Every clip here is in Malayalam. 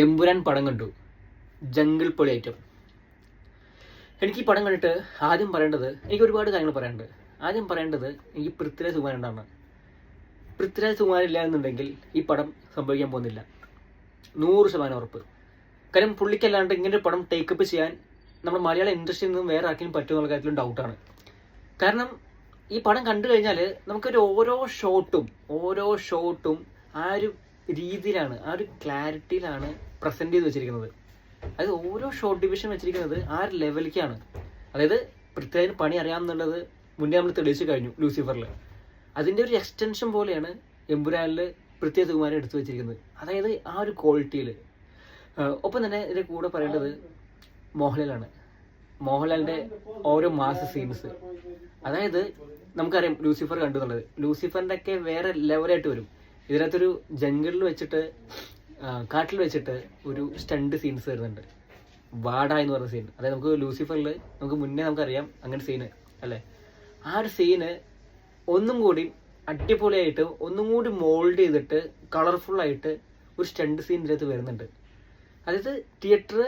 എമ്പുരാൻ പടം കണ്ടു, ജംഗിൾ പൊളി ഐറ്റം. എനിക്ക് ഈ പടം കണ്ടിട്ട് ആദ്യം പറയേണ്ടത്, എനിക്ക് ഒരുപാട് കാര്യങ്ങൾ പറയാനുണ്ട്. ആദ്യം പറയേണ്ടത് എനിക്ക് പൃഥ്വിരാജ് സുകുമാരനാണ്. പൃഥ്വിരാജ് സുകുമാരൻ ഇല്ല എന്നുണ്ടെങ്കിൽ ഈ പടം സംഭവിക്കാൻ പോകുന്നില്ല, 100% ഉറപ്പ്. കാര്യം പുള്ളിക്കല്ലാണ്ട് ഇങ്ങനെ ഒരു പടം ടേക്കപ്പ് ചെയ്യാൻ നമ്മുടെ മലയാള ഇൻഡസ്ട്രിയിൽ നിന്നും വേറെ ആർക്കും പറ്റുമെന്നുള്ള കാര്യത്തിലും ഡൗട്ടാണ്. കാരണം ഈ പടം കണ്ടു കഴിഞ്ഞാൽ നമുക്കൊരു ഓരോ ഷോട്ടും ആ ഒരു രീതിയിലാണ്, ആ ഒരു ക്ലാരിറ്റിയിലാണ് പ്രസൻറ്റ് ചെയ്ത് വെച്ചിരിക്കുന്നത്. അതായത് ഓരോ ഷോട്ട് ഡിവിഷൻ വെച്ചിരിക്കുന്നത് ആ ഒരു ലെവലിലേക്കാണ്. അതായത് പൃഥ്വിരാജിന് പണി അറിയാമെന്നുള്ളത് മുന്നേ നമ്മൾ തെളിയിച്ചു കഴിഞ്ഞു ലൂസിഫറിൽ. അതിൻ്റെ ഒരു എക്സ്റ്റൻഷൻ പോലെയാണ് എമ്പുരാനിൽ പൃഥ്വിരാജ് സുകുമാരൻ എടുത്തു വെച്ചിരിക്കുന്നത്. അതായത് ആ ഒരു ക്വാളിറ്റിയിൽ. ഒപ്പം തന്നെ ഇതിൻ്റെ കൂടെ പറയേണ്ടത് മോഹൻലാലാണ്. മോഹൻലാലിൻ്റെ ഓരോ മാസ് സീൻസ്, അതായത് നമുക്കറിയാം ലൂസിഫർ കണ്ടു എന്നുള്ളത്. ലൂസിഫറിൻ്റെ ഒക്കെ വേറെ ലെവലായിട്ട് വരും. ഇതിനകത്തൊരു ജംഗിളിൽ വെച്ചിട്ട്, കാട്ടിൽ വെച്ചിട്ട് ഒരു സ്റ്റണ്ട് സീൻസ് വരുന്നുണ്ട്, വാട എന്ന് പറഞ്ഞ സീൻ. അതായത് നമുക്ക് ലൂസിഫറിൽ നമുക്ക് മുന്നേ നമുക്കറിയാം അങ്ങനെ സീന് അല്ലേ. ആ ഒരു സീന് ഒന്നും കൂടി അടിപൊളിയായിട്ട്, ഒന്നും കൂടി മോൾഡ് ചെയ്തിട്ട് കളർഫുള്ളായിട്ട് ഒരു സ്റ്റണ്ട് സീൻ ഇതിനകത്ത് വരുന്നുണ്ട്. അതായത് തിയേറ്റർ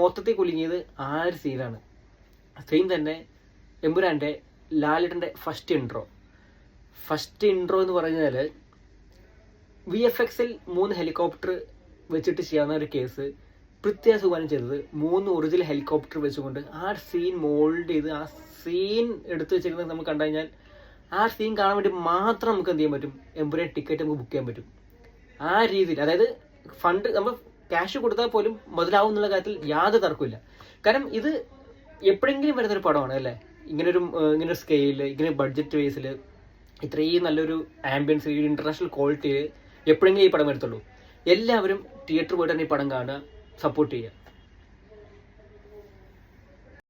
മൊത്തത്തിൽ കുലുങ്ങിയത് ആ ഒരു സീനാണ്. സെയിം തന്നെ എമ്പുരാൻ്റെ ലാലേട്ടൻ്റെ ഫസ്റ്റ് ഇൻട്രോ എന്ന് പറഞ്ഞാൽ VFX-ൽ 3 ഹെലികോപ്റ്റർ വെച്ചിട്ട് ചെയ്യാവുന്ന ഒരു കേസ് പൃഥ്വിരാജ് സുകുമാരൻ ചെയ്തത് 3 ഒറിജിനൽ ഹെലികോപ്റ്റർ വെച്ചുകൊണ്ട് ആ സീൻ മോൾഡ് ചെയ്ത്, ആ സീൻ എടുത്തു വെച്ചിരുന്നത് നമുക്ക് കണ്ടു കഴിഞ്ഞാൽ ആ സീൻ കാണാൻ വേണ്ടി മാത്രം നമുക്ക് എന്ത് ചെയ്യാൻ പറ്റും, എമ്പുരാൻ ടിക്കറ്റ് നമുക്ക് ബുക്ക് ചെയ്യാൻ പറ്റും. ആ രീതിയിൽ, അതായത് ഫണ്ട് നമ്മൾ ക്യാഷ് കൊടുത്താൽ പോലും മുതലാവും എന്നുള്ള കാര്യത്തിൽ യാതൊരു തർക്കമില്ല. കാരണം ഇത് എപ്പോഴെങ്കിലും വരുന്നൊരു പടമാണ് അല്ലേ. ഇങ്ങനൊരു സ്കെയില്, ഇങ്ങനെ ബഡ്ജറ്റ് ബേസിൽ ഇത്രയും നല്ലൊരു ആംബിയൻസ്, ഇന്റർനാഷണൽ ക്വാളിറ്റിയിൽ എപ്പോഴെങ്കിലും ഈ പടം വരത്തുള്ളൂ. എല്ലാവരും തിയേറ്റർ പോയിട്ട് തന്നെ ഈ പടം കാണുക, സപ്പോർട്ട് ചെയ്യുക.